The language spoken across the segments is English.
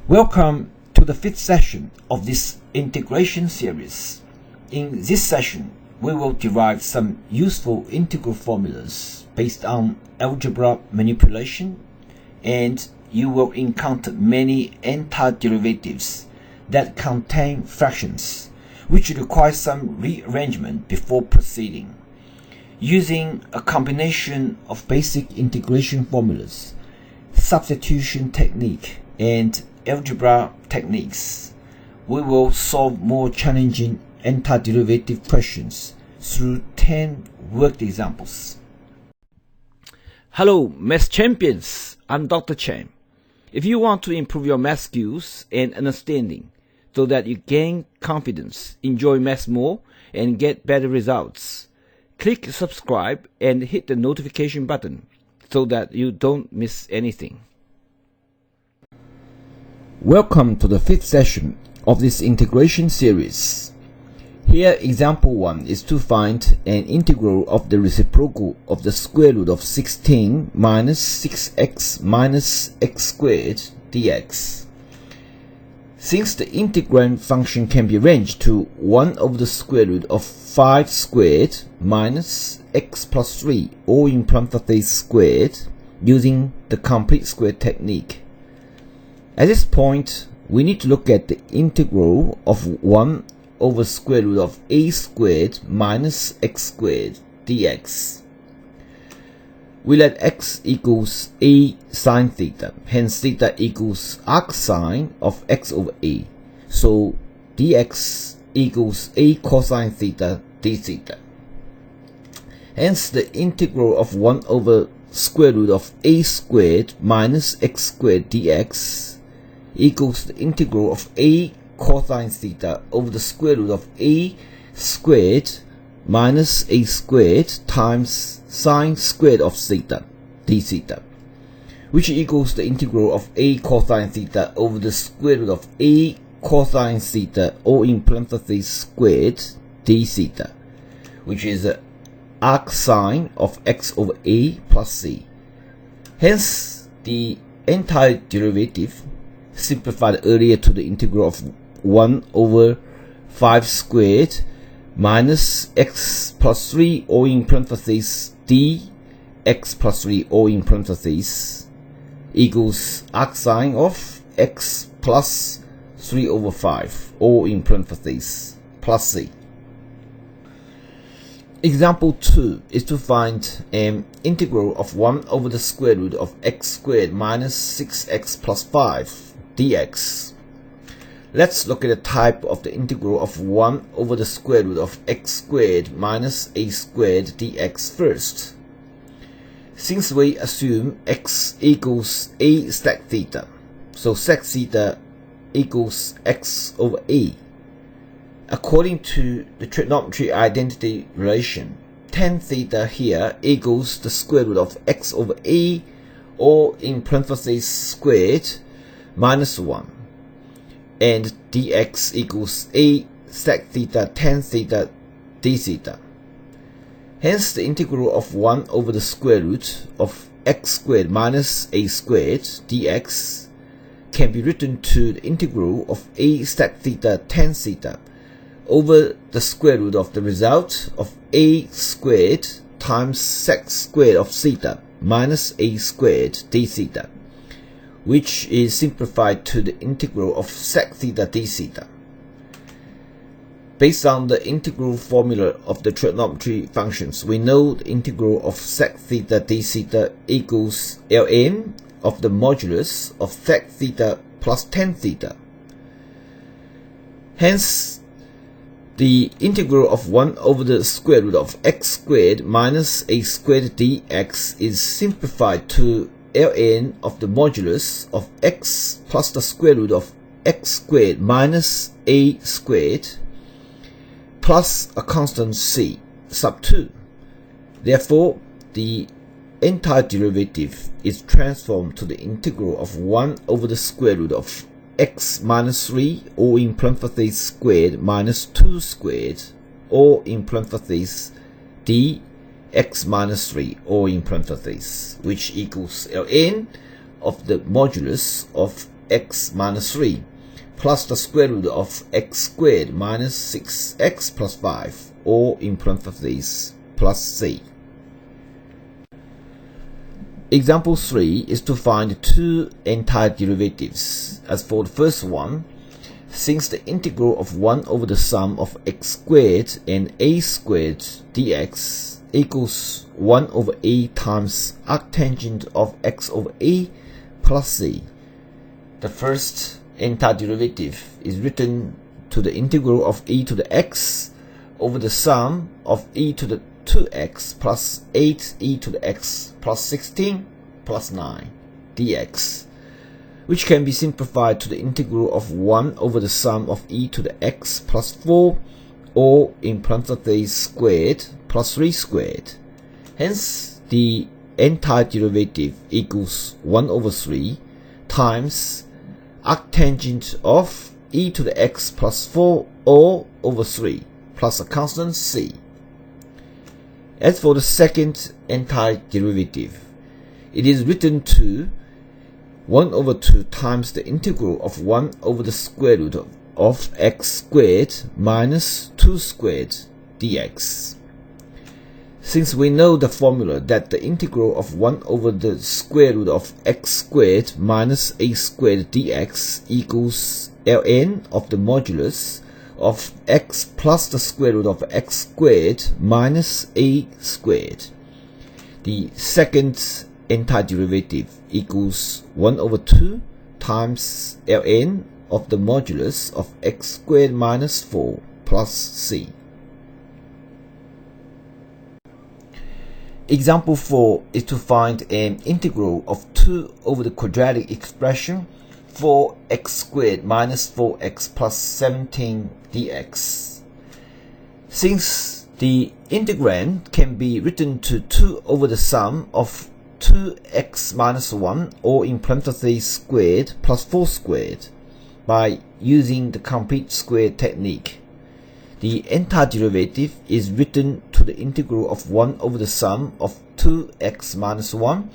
Welcome to the fifth session of this integration series. In this session, we will derive some useful integral formulas based on algebra manipulation, and you will encounter many antiderivatives that contain fractions, which require some rearrangement before proceeding. Using a combination of basic integration formulas, substitution technique, and algebra techniques, we will solve more challenging antiderivative questions through 10 worked examples. Hello, Math Champions! I'm Dr. Chen. If you want to improve your math skills and understanding so that you gain confidence, enjoy math more, and get better results, click subscribe and hit the notification button so that you don't miss anything. Welcome to the fifth session of this integration series. Here, example 1 is to find an integral of the reciprocal of the square root of 16 minus 6x minus x squared dx. Since the integrand function can be arranged to 1 over the square root of 5 squared minus x plus 3 all in parentheses squared using the complete square technique. At this point, we need to look at the integral of 1 over square root of a squared minus x squared dx. We let x equals a sine theta, hence theta equals arc sine of x over a. So dx equals a cosine theta d theta. Hence the integral of 1 over square root of a squared minus x squared dx equals the integral of a cosine theta over the square root of a squared minus a squared times sine squared of theta d theta, which equals the integral of a cosine theta over the square root of a cosine theta all in parentheses squared d theta, which is the arc sine of x over a plus c. Hence the antiderivative simplified earlier to the integral of 1 over 5 squared minus x plus 3 all in parentheses d x plus 3 all in parentheses equals arc sine of x plus 3 over 5 all in parentheses plus c. Example 2 is to find an integral of 1 over the square root of x squared minus 6x plus 5 dx. Let's look at the type of the integral of 1 over the square root of x squared minus a squared dx first. Since we assume x equals a sec theta, so sec theta equals x over a. According to the trigonometry identity relation, tan theta here equals the square root of x over a, or in parentheses squared, minus 1. And dx equals a sec theta tan theta d theta. Hence the integral of 1 over the square root of x squared minus a squared dx can be written to the integral of a sec theta tan theta over the square root of the result of a squared times sec squared of theta minus a squared d theta, which is simplified to the integral of sec theta d theta. Based on the integral formula of the trigonometry functions, we know the integral of sec theta d theta equals ln of the modulus of sec theta plus tan theta. Hence, the integral of 1 over the square root of x squared minus a squared dx is simplified to ln of the modulus of x plus the square root of x squared minus a squared plus a constant c sub 2. Therefore, the antiderivative is transformed to the integral of 1 over the square root of x minus 3 all in parentheses squared minus 2 squared all in parentheses d x minus 3 all in parentheses, which equals ln of the modulus of x minus 3 plus the square root of x squared minus 6x plus 5, or in parentheses plus c. Example 3 is to find two antiderivatives. As for the first one, since the integral of 1 over the sum of x squared and a squared dx equals 1 over a times arctangent of x over a plus c, the first antiderivative is written to the integral of e to the x over the sum of e to the 2x plus 8e to the x plus 16 plus 9 dx, which can be simplified to the integral of 1 over the sum of e to the x plus 4, or in parentheses squared plus 3 squared. Hence, the antiderivative equals 1 over 3 times arctangent of e to the x plus 4 all over 3 plus a constant c. As for the second antiderivative, it is written to 1 over 2 times the integral of 1 over the square root of x squared minus 2 squared dx. Since we know the formula that the integral of 1 over the square root of x squared minus a squared dx equals ln of the modulus of x plus the square root of x squared minus a squared, the second antiderivative equals 1 over 2 times ln of the modulus of x squared minus 4 plus c. Example 4 is to find an integral of 2 over the quadratic expression 4x squared minus 4x plus 17 dx. Since the integrand can be written to 2 over the sum of 2x minus 1, or in parentheses squared plus 4 squared, by using the complete square technique, the antiderivative is written to the integral of 1 over the sum of 2x minus 1,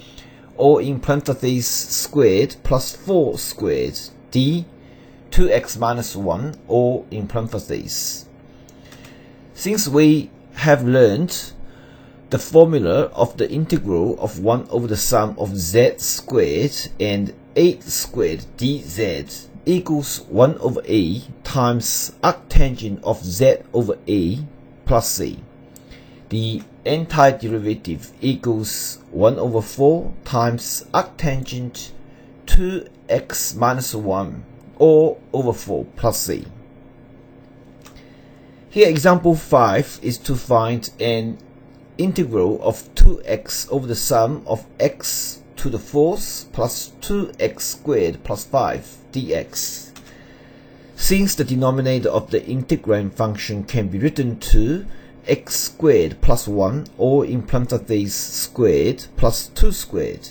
or in parentheses squared plus 4 squared d 2x minus 1, or in parentheses. Since we have learned the formula of the integral of 1 over the sum of z squared and 8 squared dz equals 1 over a times arctangent of z over a plus c, the antiderivative equals 1 over 4 times arctangent 2x minus 1 all over 4 plus c. Here example 5 is to find an integral of 2x over the sum of x to the 4th plus 2x squared plus 5 dx. Since the denominator of the integrand function can be written to x squared plus 1, or in parentheses squared plus 2 squared,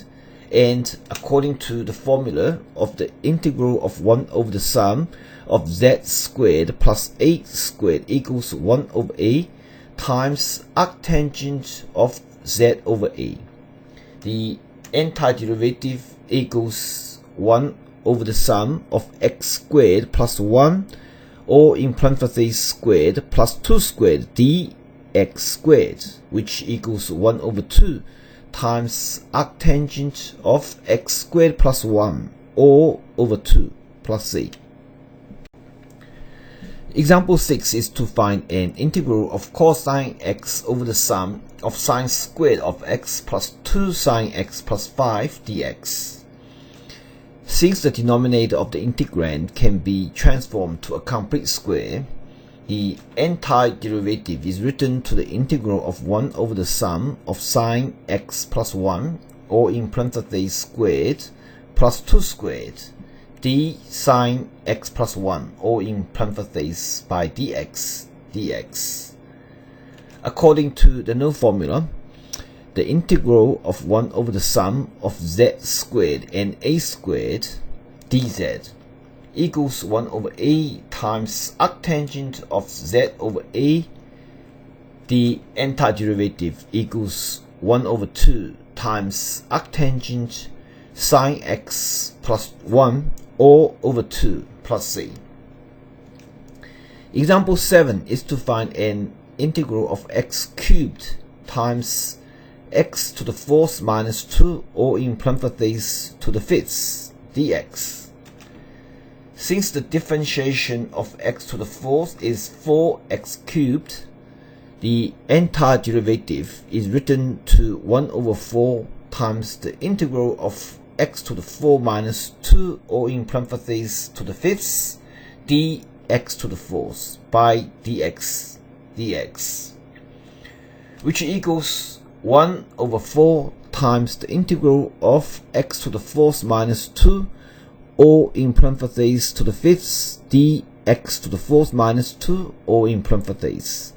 and according to the formula of the integral of 1 over the sum of z squared plus 8 squared equals 1 over a times arctangent of z over a, the antiderivative equals 1 over the sum of x squared plus 1, or in parentheses squared plus 2 squared dx squared, which equals 1 over 2 times arctangent of x squared plus 1 all over 2 plus c. Example 6 is to find an integral of cosine x over the sum of sine squared of x plus 2 sine x plus 5 dx. Since the denominator of the integrand can be transformed to a complete square, the antiderivative is written to the integral of 1 over the sum of sine x plus 1, or in parentheses squared plus 2 squared d sine x plus 1, or in parentheses by dx. According to the known formula, the integral of 1 over the sum of z squared and a squared dz equals 1 over a times arctangent of z over a, the antiderivative equals 1 over 2 times arctangent sine x plus 1 all over 2 plus c. Example 7 is to find an integral of x cubed times x to the fourth minus 2, or in parentheses to the fifth, dx. Since the differentiation of x to the fourth is 4x cubed, the antiderivative is written to 1 over 4 times the integral of x to the 4 minus 2, or in parentheses to the fifth, dx to the fourth by dx, which equals 1 over 4 times the integral of x to the fourth minus 2, or in parentheses to the fifth, dx to the fourth minus 2, or in parentheses,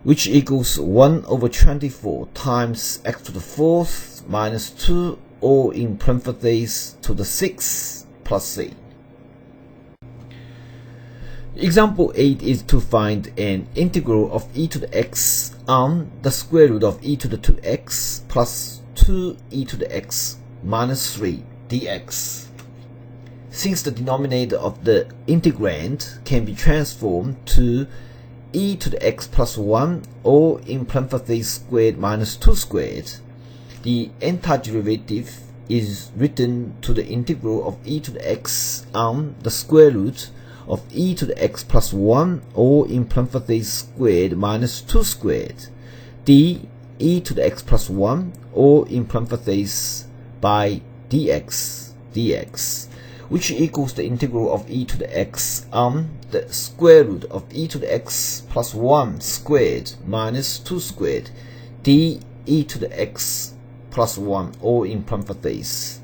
which equals 1 over 24 times x to the fourth minus 2, or in parentheses to the sixth, plus c. Example 8 is to find an integral of e to the x on the square root of e to the 2x plus 2e to the x minus 3 dx. Since the denominator of the integrand can be transformed to e to the x plus 1, or in parentheses squared minus 2 squared, the antiderivative is written to the integral of e to the x on the square root of e to the x plus 1, or in parentheses squared minus 2 squared, d e to the x plus 1, or in parentheses by dx, which equals the integral of e to the x on the square root of e to the x plus 1 squared minus 2 squared, d e to the x plus 1, or in parentheses.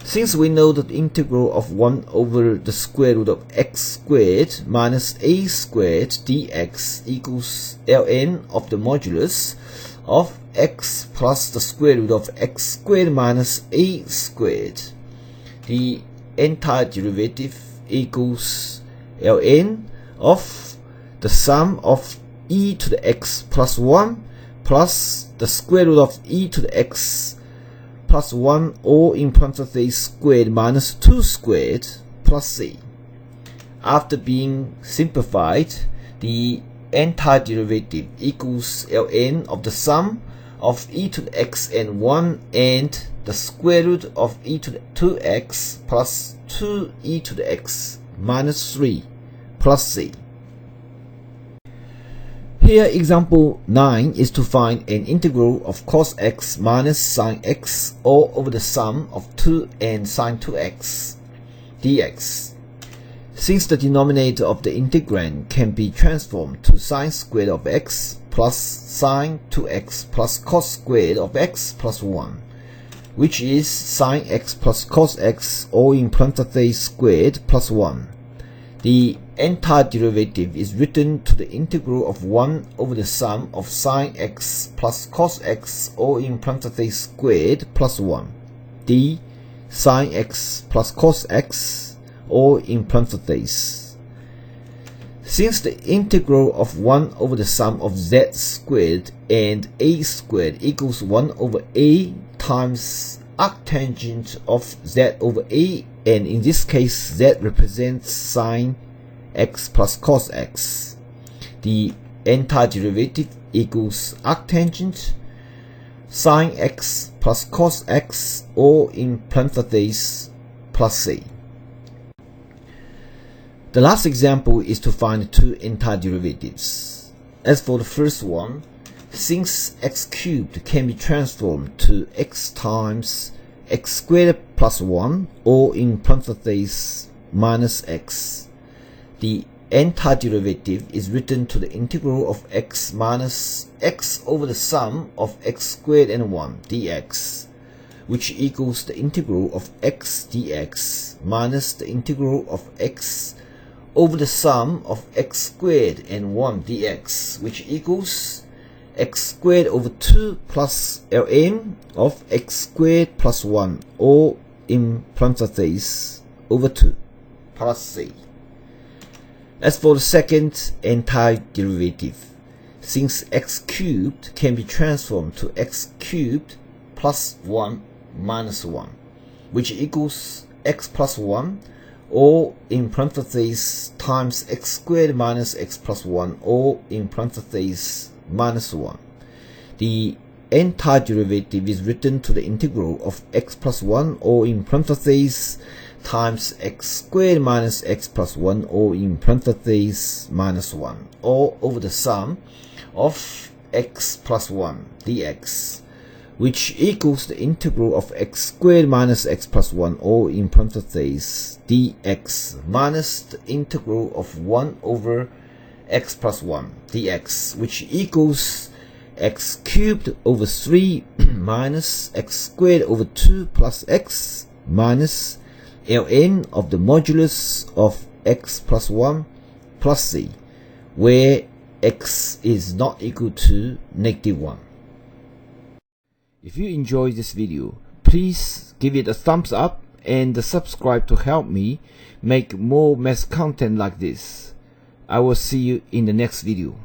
Since we know that the integral of 1 over the square root of x squared minus a squared dx equals ln of the modulus of x plus the square root of x squared minus a squared, the antiderivative equals ln of the sum of e to the x plus 1 plus the square root of e to the x plus 1, or in parentheses squared minus 2 squared, plus c. After being simplified, the antiderivative equals ln of the sum of e to the x and 1 and the square root of e to the 2x plus 2e to the x minus 3 plus c. Here example 9 is to find an integral of cos x minus sin x all over the sum of 2 and sin 2x dx. Since the denominator of the integrand can be transformed to sin squared of x plus sin 2x plus cos squared of x plus 1, which is sin x plus cos x, all in parentheses squared plus 1, the antiderivative is written to the integral of 1 over the sum of sin x plus cos x, all in parentheses squared plus 1, d sin x plus cos x, all in parentheses. Since the integral of 1 over the sum of z squared and a squared equals 1 over a times arctangent of z over a, and in this case z represents sin x plus cos x, the antiderivative equals arctangent sin x plus cos x, all in parentheses plus c. The last example is to find two antiderivatives. As for the first one, since x cubed can be transformed to x times x squared plus 1, or in parentheses minus x, the antiderivative is written to the integral of x minus x over the sum of x squared and 1 dx, which equals the integral of x dx minus the integral of x over the sum of x squared and 1 dx, which equals x squared over 2 plus ln of x squared plus 1, all in parentheses over 2 plus c. As for the second antiderivative, since x cubed can be transformed to x cubed plus 1 minus 1, which equals x plus 1, or in parentheses times x squared minus x plus 1, or in parentheses minus 1. The antiderivative is written to the integral of x plus 1, or in parentheses times x squared minus x plus 1, or in parentheses minus 1, or over the sum of x plus 1 dx, which equals the integral of x squared minus x plus 1, or in parentheses dx, minus the integral of 1 over x plus 1 dx, which equals x cubed over 3 minus x squared over 2 plus x minus ln of the modulus of x plus 1 plus c, where x is not equal to -1. If you enjoyed this video, please give it a thumbs up and subscribe to help me make more math content like this. I will see you in the next video.